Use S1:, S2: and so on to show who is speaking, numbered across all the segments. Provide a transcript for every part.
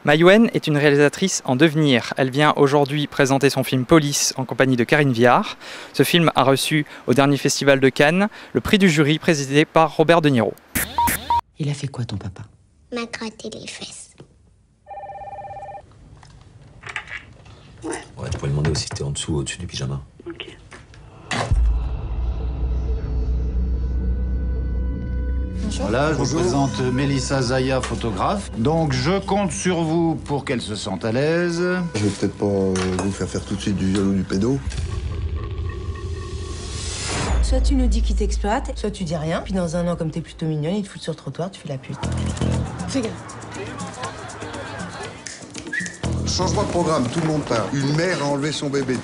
S1: Maïwenn est une réalisatrice en devenir. Elle vient aujourd'hui présenter son film Police en compagnie de Karine Viard. Ce film a reçu au dernier festival de Cannes le prix du jury présidé par Robert De Niro.
S2: Il a fait quoi ton papa?
S3: M'a gratté les fesses.
S4: Ouais, tu pourrais demander aussi si t'es en dessous ou au-dessus du pyjama.
S5: Ok.
S6: Voilà, je vous présente Mélissa Zaya, photographe. Donc je compte sur vous pour qu'elle se sente à l'aise.
S7: Je vais peut-être pas vous faire tout de suite du viol ou du pédo.
S8: Soit tu nous dis qu'il t'exploite, soit tu dis rien. Puis dans un an, comme t'es plutôt mignonne, il te fout sur le trottoir, tu fais la pute.
S7: Fais gaffe. Changement de programme, tout le monde part. Une mère a enlevé son bébé.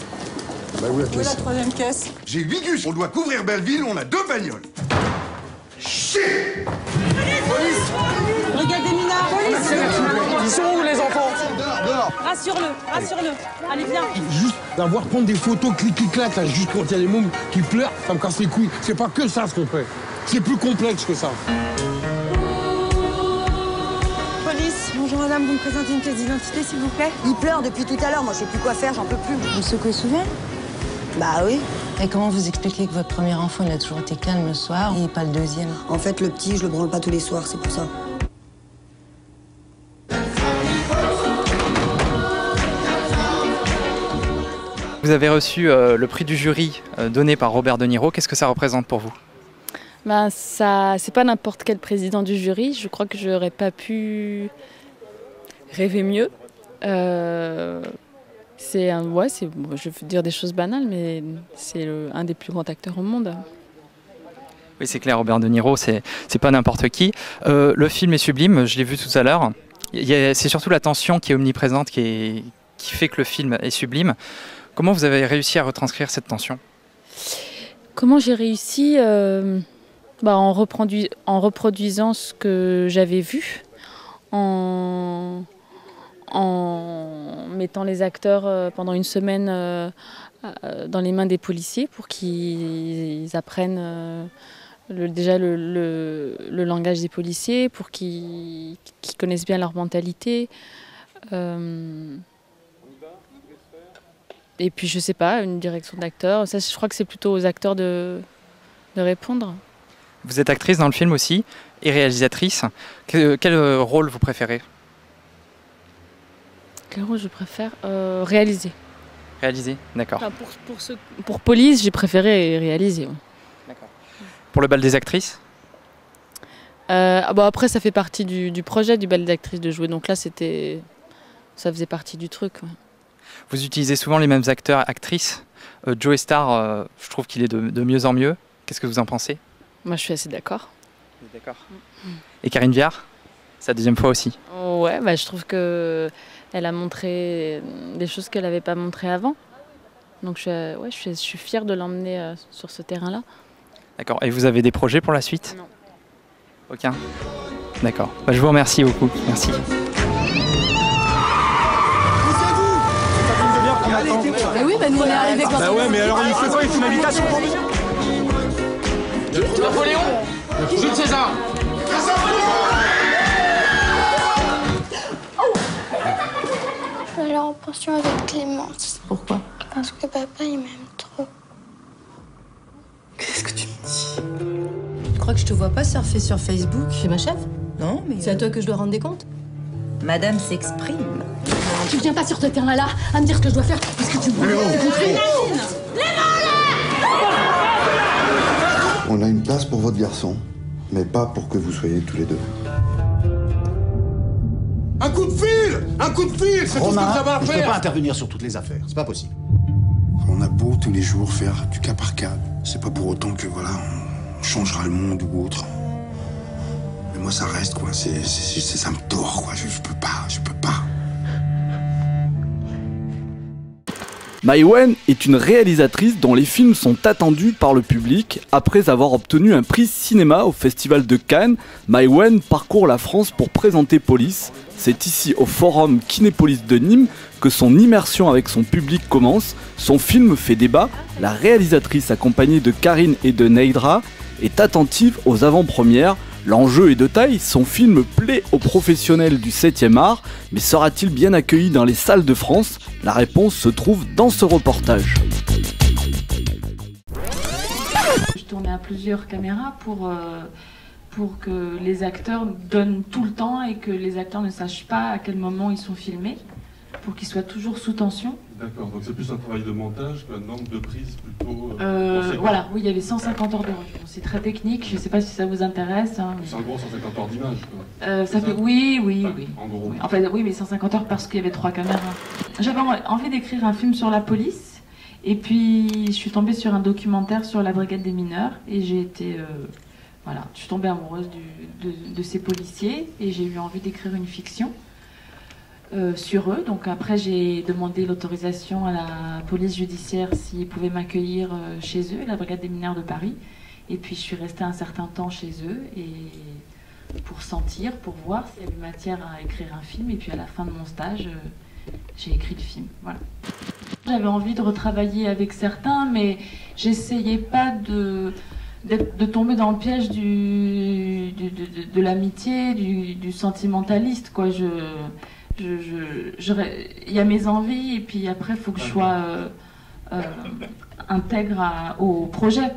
S7: Bah où la caisse?
S8: la troisième caisse.
S7: J'ai 8 gus. On doit couvrir Belleville, on a 2 bagnoles. Shit!
S8: Regardez Mina.
S9: Ils sont où les enfants?
S7: Dehors.
S8: Rassure-le, rassure-le. Allez, viens.
S9: Juste d'avoir prendre des photos clic-clic-clac, là, juste quand il y a des mômes qui pleurent, ça me casse les couilles. C'est pas que ça ce qu'on fait. C'est plus complexe que ça.
S8: Police. Bonjour madame, vous me présentez une pièce d'identité s'il vous plaît?
S10: Il pleure depuis tout à l'heure, moi je sais plus quoi faire, j'en peux plus.
S8: Vous secouez souvent?
S10: Bah oui.
S8: Et comment vous expliquez que votre premier enfant, il a toujours été calme le soir et pas le deuxième?
S10: En fait, le petit, je le branle pas tous les soirs, c'est pour ça.
S1: Vous avez reçu le prix du jury donné par Robert De Niro. Qu'est-ce que ça représente pour vous?
S11: Ben ça, c'est pas n'importe quel président du jury. Je crois que j'aurais pas pu rêver mieux. C'est un, ouais, je vais dire des choses banales, mais c'est un des plus grands acteurs au monde.
S1: Oui, c'est clair, Robert De Niro, c'est pas n'importe qui. Le film est sublime, je l'ai vu tout à l'heure. C'est surtout la tension qui est omniprésente qui fait que le film est sublime. Comment vous avez réussi à retranscrire cette tension?
S11: Comment j'ai réussi en reproduisant ce que j'avais vu, en mettant les acteurs pendant une semaine dans les mains des policiers pour qu'ils apprennent déjà le langage des policiers, pour qu'ils connaissent bien leur mentalité. Et puis je sais pas, une direction d'acteur, ça je crois que c'est plutôt aux acteurs de répondre.
S1: Vous êtes actrice dans le film aussi et réalisatrice. Quel rôle vous préférez?
S11: Quel rôle je préfère? Réaliser.
S1: Réaliser, d'accord.
S11: Enfin, pour Police, j'ai préféré réaliser. Ouais.
S1: D'accord. Pour le bal des actrices?
S11: Après, ça fait partie du projet du bal des actrices de jouer. Donc là, ça faisait partie du truc. Ouais.
S1: Vous utilisez souvent les mêmes acteurs, actrices. Joe Star, je trouve qu'il est de mieux en mieux. Qu'est-ce que vous en pensez?
S11: Moi, je suis assez d'accord.
S1: D'accord. Et Karine Viard? C'est la deuxième fois aussi.
S11: Ouais, je trouve que elle a montré des choses qu'elle n'avait pas montrées avant. Donc je suis fière de l'emmener sur ce terrain-là.
S1: D'accord. Et vous avez des projets pour la suite?
S11: Non.
S1: Aucun? D'accord. Je vous remercie beaucoup. Merci.
S8: Mais oui, nous on est arrivés quand
S9: Bah ouais, mais alors il fait quoi? Il fait une invitation pour venir? Napoléon? Jules César?
S3: Je vais aller en pension avec Clémence.
S8: Pourquoi?
S3: Parce que papa, il m'aime trop.
S8: Qu'est-ce que tu me dis? Tu crois que je te vois pas surfer sur Facebook? Chez ma chef? Non, mais... C'est à toi que je dois rendre des comptes? Madame s'exprime.
S3: Tu viens pas sur ce terrain-là à me dire ce que je dois faire parce que tu me
S7: On a une place pour votre garçon, mais pas pour que vous soyez tous les deux.
S9: Un coup de fil! Un coup de fil! C'est tout ce que vous avez à
S6: je peux
S9: faire!
S6: pas intervenir sur toutes les affaires, c'est pas possible.
S7: On a beau tous les jours faire du cas par cas, c'est pas pour autant que voilà, on changera le monde ou autre. Mais moi ça reste quoi, ça me tord quoi, je peux pas.
S12: Maïwenn est une réalisatrice dont les films sont attendus par le public. Après avoir obtenu un prix cinéma au Festival de Cannes, Maïwenn parcourt la France pour présenter Police. C'est ici au Forum Kinépolis de Nîmes que son immersion avec son public commence. Son film fait débat. La réalisatrice, accompagnée de Karine et de Neydra, est attentive aux avant-premières. L'enjeu est de taille, son film plaît aux professionnels du 7e art, mais sera-t-il bien accueilli dans les salles de France? La réponse se trouve dans ce reportage.
S11: Je tournais à plusieurs caméras pour que les acteurs donnent tout le temps et que les acteurs ne sachent pas à quel moment ils sont filmés, pour qu'ils soient toujours sous tension.
S5: D'accord, donc c'est plus un travail de montage qu'un nombre de prises plutôt...
S11: Voilà, oui, il y avait 150 heures de rendu. C'est très technique, je ne sais pas si ça vous intéresse. Hein, mais...
S5: C'est en gros 150 heures d'image,
S11: ça fait... Oui.
S5: En gros.
S11: Oui. En fait, oui, mais 150 heures parce qu'il y avait 3 caméras. J'avais envie d'écrire un film sur la police, et puis je suis tombée sur un documentaire sur la brigade des mineurs, et j'ai été... voilà, je suis tombée amoureuse de ces policiers, et j'ai eu envie d'écrire une fiction. Sur eux. Donc après j'ai demandé l'autorisation à la police judiciaire s'ils pouvaient m'accueillir chez eux, la brigade des mineurs de Paris. Et puis je suis restée un certain temps chez eux et pour sentir, pour voir s'il y avait matière à écrire un film. Et puis à la fin de mon stage, j'ai écrit le film. Voilà. J'avais envie de retravailler avec certains, mais j'essayais pas de tomber dans le piège de l'amitié, du sentimentaliste, quoi. Il y a mes envies et puis après il faut que je sois intègre au projet.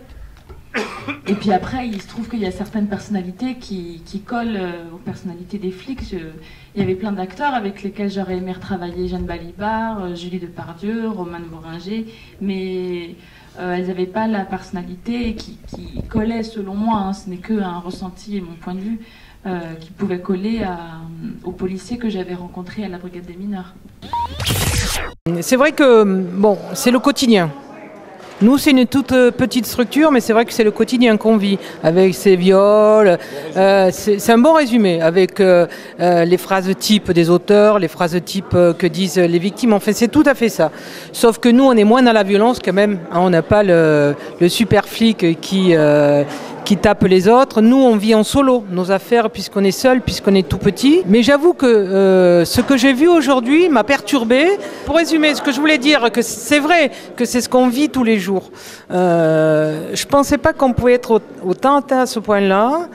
S11: Et puis après il se trouve qu'il y a certaines personnalités qui collent aux personnalités des flics. Il y avait plein d'acteurs avec lesquels j'aurais aimé retravailler, Jeanne Balibar, Julie Depardieu, Romane Boringer, mais elles n'avaient pas la personnalité qui collait selon moi, hein, ce n'est qu'un ressenti et mon point de vue. Qui pouvait coller aux policiers que j'avais rencontrés à la brigade des mineurs.
S13: C'est vrai que bon, c'est le quotidien. Nous, c'est une toute petite structure, mais c'est vrai que c'est le quotidien qu'on vit, avec ces viols. C'est un bon résumé, avec les phrases type des auteurs, les phrases type que disent les victimes. Enfin, c'est tout à fait ça. Sauf que nous, on est moins dans la violence quand même. Hein, on n'a pas le super flic qui tape les autres. Nous, on vit en solo nos affaires puisqu'on est seul, puisqu'on est tout petit. Mais j'avoue que ce que j'ai vu aujourd'hui m'a perturbé. Pour résumer, ce que je voulais dire, que c'est vrai que c'est ce qu'on vit tous les jours. Je pensais pas qu'on pouvait être autant atteint à ce point-là.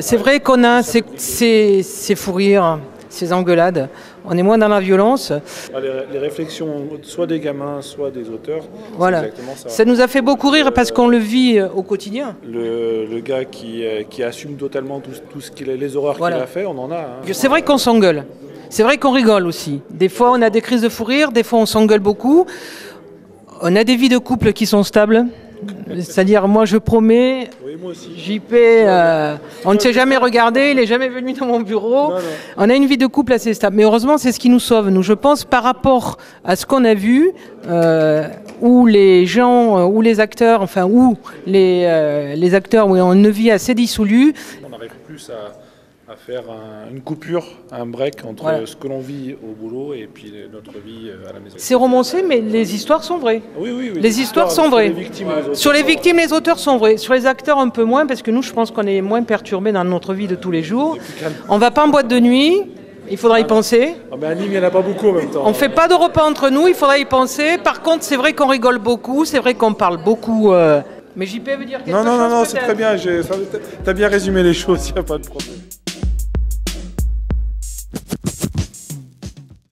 S13: C'est vrai qu'on a ces fous rires, ces engueulades. On est moins dans la violence.
S14: Les réflexions, soit des gamins, soit des auteurs,
S13: voilà.
S14: C'est exactement ça.
S13: Ça nous a fait beaucoup rire parce qu'on le vit au quotidien.
S14: Le gars qui assume totalement tout ce les horreurs qu'il a fait, on en a. Hein.
S13: C'est vrai qu'on s'engueule. C'est vrai qu'on rigole aussi. Des fois, on a des crises de fou rire, des fois, on s'engueule beaucoup. On a des vies de couple qui sont stables. C'est-à-dire, moi je promets,
S14: oui, moi aussi.
S13: JP, on ne s'est jamais regardé, il n'est jamais venu dans mon bureau. Non. On a une vie de couple assez stable. Mais heureusement, c'est ce qui nous sauve. Nous, je pense, par rapport à ce qu'on a vu, où les gens, où les acteurs, enfin, où les acteurs ont une vie assez dissolue.
S14: On n'arrive plus à faire une coupure, un break entre ce que l'on vit au boulot et puis notre vie à la maison.
S13: C'est romancé, mais les histoires sont vraies.
S14: Oui.
S13: Les histoires sont vraies. Sur les victimes, les auteurs sont vrais. Sur les acteurs, un peu moins, parce que nous, je pense qu'on est moins perturbés dans notre vie de tous les jours. On ne va pas en boîte de nuit. Il faudra y penser.
S14: Mais à Nîmes, il n'y en a pas beaucoup en même temps.
S13: On ne fait pas de repas entre nous, il faudra y penser. Par contre, c'est vrai qu'on rigole beaucoup, c'est vrai qu'on parle beaucoup. Mais JP veut dire quelque chose.
S14: Non, c'est très bien. Tu as bien résumé les choses, il n'y a pas de problème.